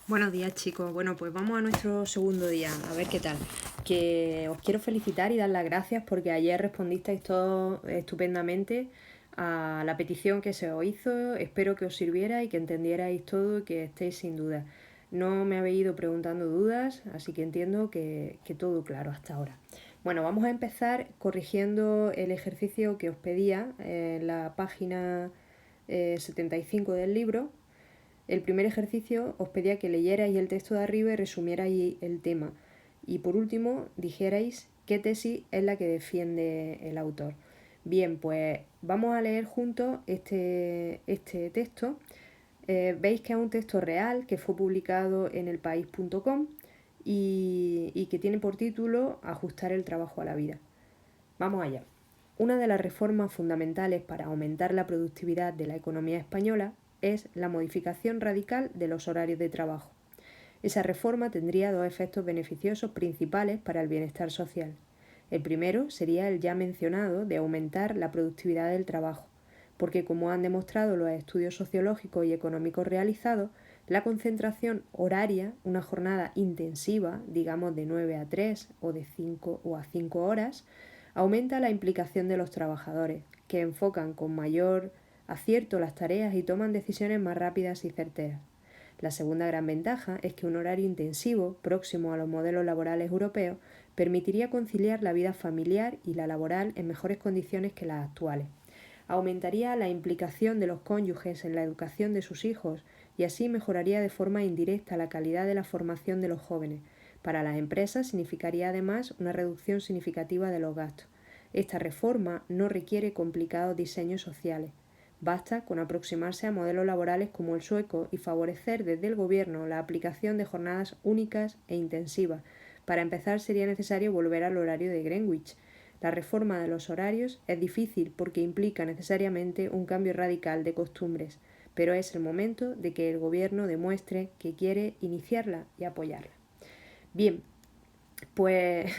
Buenos días, chicos. Bueno, pues vamos a nuestro segundo día, a ver qué tal. Que os quiero felicitar y dar las gracias porque ayer respondisteis todos estupendamente a la petición que se os hizo. Espero que os sirviera y que entendierais todo y que estéis sin duda. No me habéis ido preguntando dudas, así que entiendo que todo claro hasta ahora. Bueno, vamos a empezar corrigiendo el ejercicio que os pedía en la página 75 del libro. El primer ejercicio os pedía que leyerais el texto de arriba y resumierais el tema. Y por último, dijerais qué tesis es la que defiende el autor. Bien, pues vamos a leer juntos este texto. Veis que es un texto real que fue publicado en elpaís.com y que tiene por título Ajustar el trabajo a la vida. Vamos allá. Una de las reformas fundamentales para aumentar la productividad de la economía española es la modificación radical de los horarios de trabajo. Esa reforma tendría dos efectos beneficiosos principales para el bienestar social. El primero sería el ya mencionado de aumentar la productividad del trabajo, porque como han demostrado los estudios sociológicos y económicos realizados, la concentración horaria, una jornada intensiva, digamos de 9 a 3 o de 5 o a 5 horas, aumenta la implicación de los trabajadores, que enfocan con mayor acierto las tareas y toman decisiones más rápidas y certeras. La segunda gran ventaja es que un horario intensivo, próximo a los modelos laborales europeos, permitiría conciliar la vida familiar y la laboral en mejores condiciones que las actuales. Aumentaría la implicación de los cónyuges en la educación de sus hijos y así mejoraría de forma indirecta la calidad de la formación de los jóvenes. Para las empresas significaría además una reducción significativa de los gastos. Esta reforma no requiere complicados diseños sociales. Basta con aproximarse a modelos laborales como el sueco y favorecer desde el gobierno la aplicación de jornadas únicas e intensivas. Para empezar sería necesario volver al horario de Greenwich. La reforma de los horarios es difícil porque implica necesariamente un cambio radical de costumbres, pero es el momento de que el gobierno demuestre que quiere iniciarla y apoyarla. Bien, pues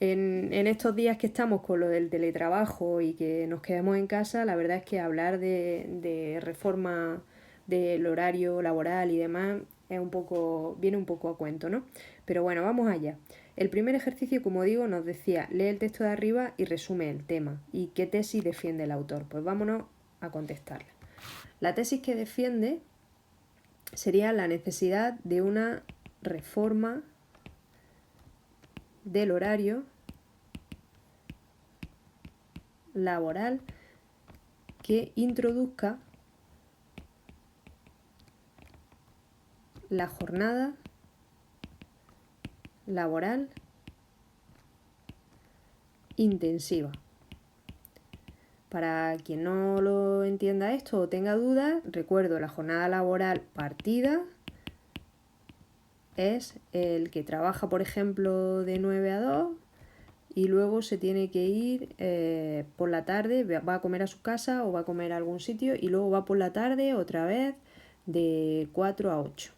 en estos días que estamos con lo del teletrabajo y que nos quedamos en casa, la verdad es que hablar de reforma del horario laboral y demás viene un poco a cuento, ¿no? Pero bueno, vamos allá. El primer ejercicio, como digo, nos decía, lee el texto de arriba y resume el tema. ¿Y qué tesis defiende el autor? Pues vámonos a contestarla. La tesis que defiende sería la necesidad de una reforma del horario laboral que introduzca la jornada laboral intensiva. Para quien no lo entienda esto o tenga dudas, recuerdo la jornada laboral partida es el que trabaja, por ejemplo, de 9 a 2 y luego se tiene que ir por la tarde, va a comer a su casa o va a comer a algún sitio y luego va por la tarde otra vez de 4 a 8,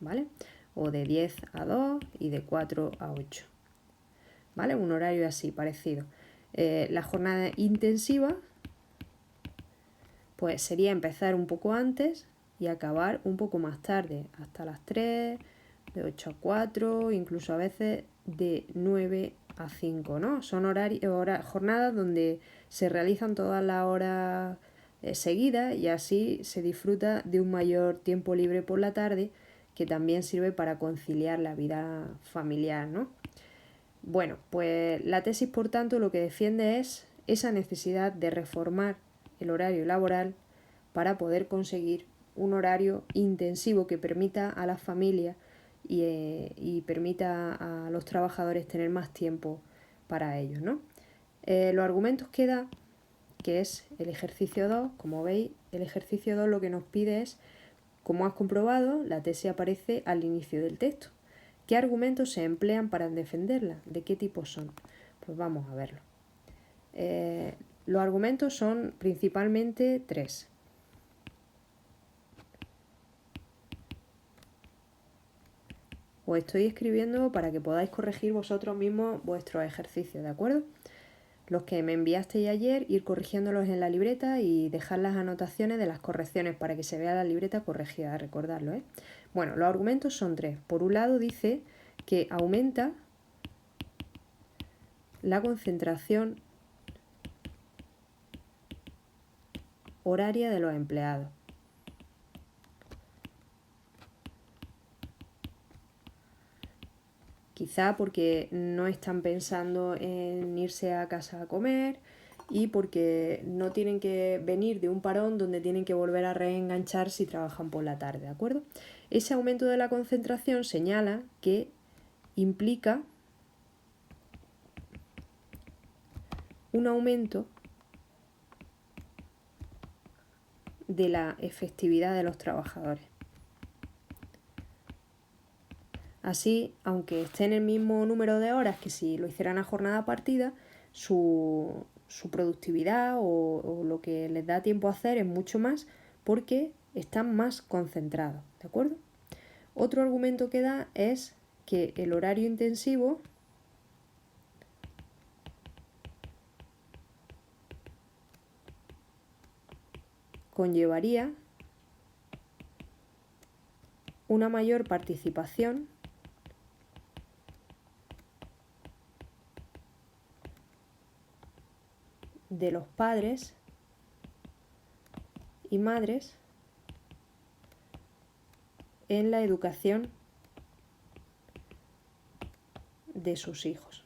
¿vale? O de 10 a 2 y de 4 a 8, ¿vale? Un horario así, parecido. La jornada intensiva, pues sería empezar un poco antes y acabar un poco más tarde, hasta las 3, de 8 a 4, incluso a veces de 9 a 5, ¿no? Son jornadas donde se realizan todas las horas seguidas y así se disfruta de un mayor tiempo libre por la tarde que también sirve para conciliar la vida familiar, ¿no? Bueno, pues la tesis, por tanto, lo que defiende es esa necesidad de reformar el horario laboral para poder conseguir un horario intensivo que permita a las familias y permita a los trabajadores tener más tiempo para ellos, ¿no? Los argumentos que da, que es el ejercicio 2, como veis, el ejercicio 2 lo que nos pide es, como has comprobado, la tesis aparece al inicio del texto. ¿Qué argumentos se emplean para defenderla? ¿De qué tipo son? Pues vamos a verlo. Los argumentos son principalmente tres. Os estoy escribiendo para que podáis corregir vosotros mismos vuestros ejercicios, ¿de acuerdo? los que me enviasteis ayer, ir corrigiéndolos en la libreta y dejar las anotaciones de las correcciones para que se vea la libreta corregida, recordarlo, ¿eh? Bueno, los argumentos son tres. Por un lado dice que aumenta la concentración horaria de los empleados. Quizá porque no están pensando en irse a casa a comer y porque no tienen que venir de un parón donde tienen que volver a reenganchar si trabajan por la tarde, ¿de acuerdo? Ese aumento de la concentración señala que implica un aumento de la efectividad de los trabajadores. Así, aunque esté en el mismo número de horas que si lo hicieran a jornada partida, su productividad o lo que les da tiempo a hacer es mucho más porque están más concentrados, ¿de acuerdo? Otro argumento que da es que el horario intensivo conllevaría una mayor participación de los padres y madres en la educación de sus hijos.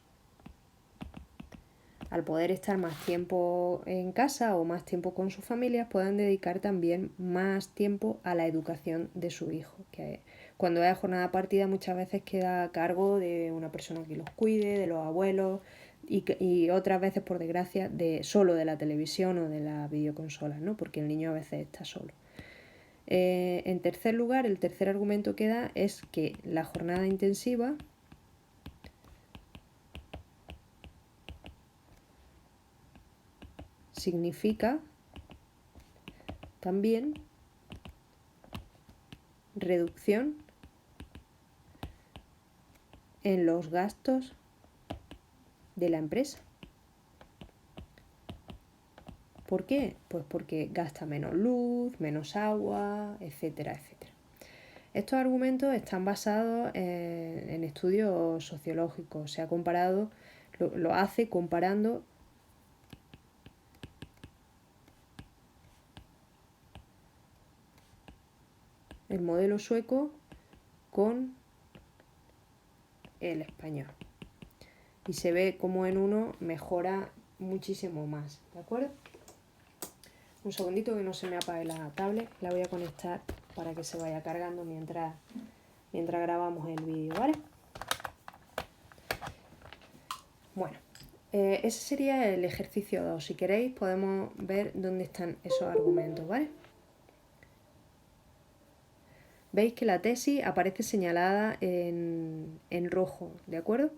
Al poder estar más tiempo en casa o más tiempo con sus familias, puedan dedicar también más tiempo a la educación de su hijo, que cuando es jornada partida muchas veces queda a cargo de una persona que los cuide, de los abuelos y otras veces, por desgracia, solo de la televisión o de las videoconsolas, ¿no? Porque el niño a veces está solo. En tercer lugar, el tercer argumento que da es que la jornada intensiva significa también reducción en los gastos de la empresa. ¿Por qué? Pues porque gasta menos luz, menos agua, etcétera, etcétera. Estos argumentos están basados en estudios sociológicos. Se ha comparado, lo hace comparando el modelo sueco con el español. Y se ve como en uno mejora muchísimo más, ¿de acuerdo? Un segundito que no se me apague la tablet, la voy a conectar para que se vaya cargando mientras grabamos el vídeo, ¿vale? Bueno, ese sería el ejercicio 2. Si queréis podemos ver dónde están esos argumentos, ¿vale? Veis que la tesis aparece señalada en rojo, ¿de acuerdo?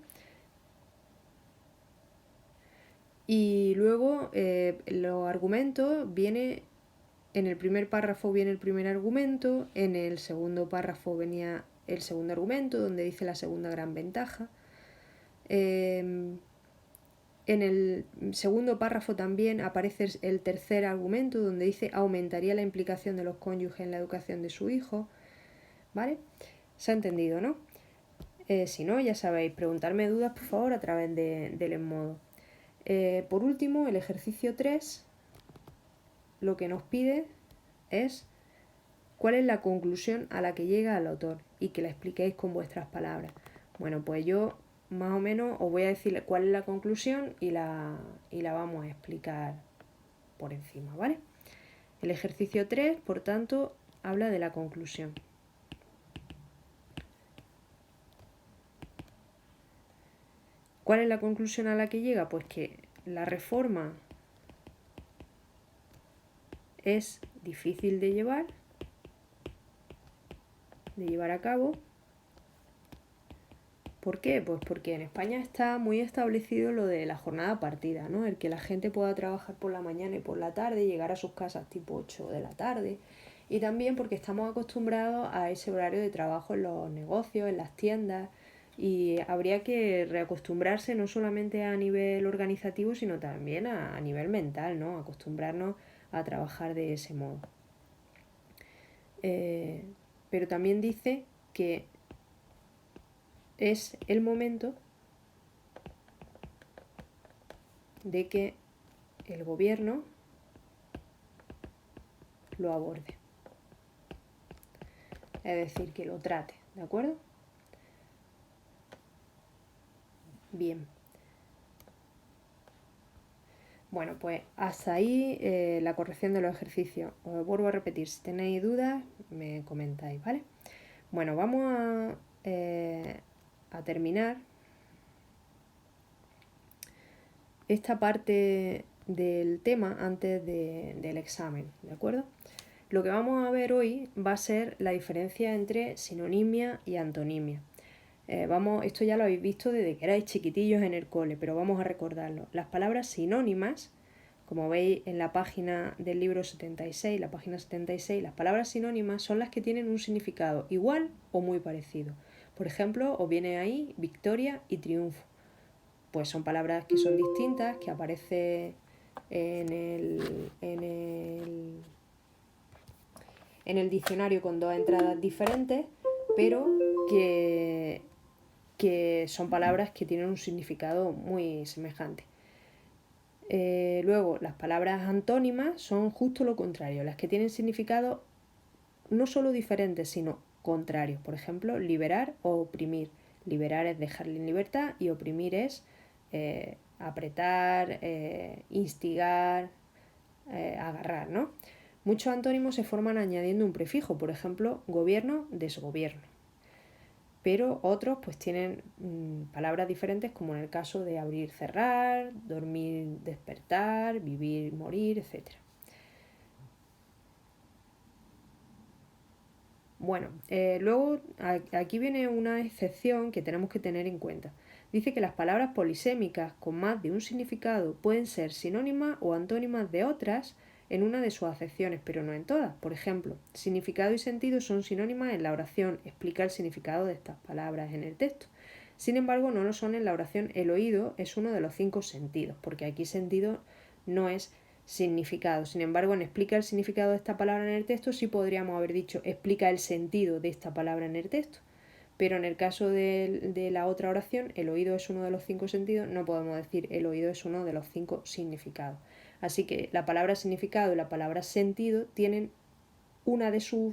Y luego los argumentos en el primer párrafo viene el primer argumento, en el segundo párrafo venía el segundo argumento, donde dice la segunda gran ventaja. En el segundo párrafo también aparece el tercer argumento, donde dice aumentaría la implicación de los cónyuges en la educación de su hijo. ¿Vale? ¿Se ha entendido, no? Si no, ya sabéis, preguntarme dudas, por favor, a través del Enmodo. Por último, el ejercicio 3 lo que nos pide es cuál es la conclusión a la que llega el autor y que la expliquéis con vuestras palabras. Bueno, pues yo más o menos os voy a decir cuál es la conclusión y la vamos a explicar por encima, ¿vale? El ejercicio 3, por tanto, habla de la conclusión. ¿Cuál es la conclusión a la que llega? Pues que la reforma es difícil de llevar a cabo. ¿Por qué? Pues porque en España está muy establecido lo de la jornada partida, ¿no? El que la gente pueda trabajar por la mañana y por la tarde, llegar a sus casas tipo 8 de la tarde. Y también porque estamos acostumbrados a ese horario de trabajo en los negocios, en las tiendas. y habría que reacostumbrarse no solamente a nivel organizativo, sino también a nivel mental, ¿no? Acostumbrarnos a trabajar de ese modo. Pero también dice que es el momento de que el gobierno lo aborde. Es decir, que lo trate, ¿de acuerdo? Bien. Bueno, pues hasta ahí la corrección de los ejercicios. Os vuelvo a repetir, si tenéis dudas, me comentáis, ¿vale? Bueno, vamos a terminar esta parte del tema antes del examen, ¿de acuerdo? Lo que vamos a ver hoy va a ser la diferencia entre sinonimia y antonimia. Esto ya lo habéis visto desde que erais chiquitillos en el cole, pero vamos a recordarlo. Las palabras sinónimas, como veis en la página del libro 76, la página 76, las palabras sinónimas son las que tienen un significado igual o muy parecido. Por ejemplo, os viene ahí victoria y triunfo. Pues son palabras que son distintas, que aparecen en el diccionario con dos entradas diferentes, pero que son palabras que tienen un significado muy semejante. Luego, las palabras antónimas son justo lo contrario, las que tienen significado no solo diferentes, sino contrarios. Por ejemplo, liberar o oprimir. Liberar es dejarle en libertad y oprimir es apretar, instigar, agarrar, ¿no? Muchos antónimos se forman añadiendo un prefijo, por ejemplo, gobierno, desgobierno. Pero otros pues tienen palabras diferentes, como en el caso de abrir, cerrar, dormir, despertar, vivir, morir, etc. Bueno, luego aquí viene una excepción que tenemos que tener en cuenta. Dice que las palabras polisémicas con más de un significado pueden ser sinónimas o antónimas de otras en una de sus acepciones, pero no en todas. Por ejemplo, significado y sentido son sinónimas en la oración, explica el significado de estas palabras en el texto. Sin embargo, no lo son en la oración. El oído es uno de los 5 sentidos, porque aquí sentido no es significado. Sin embargo, en explica el significado de esta palabra en el texto sí podríamos haber dicho explica el sentido de esta palabra en el texto. Pero en el caso de la otra oración, el oído es uno de los 5 sentidos, no podemos decir el oído es uno de los 5 significados. Así que la palabra significado y la palabra sentido tienen una de sus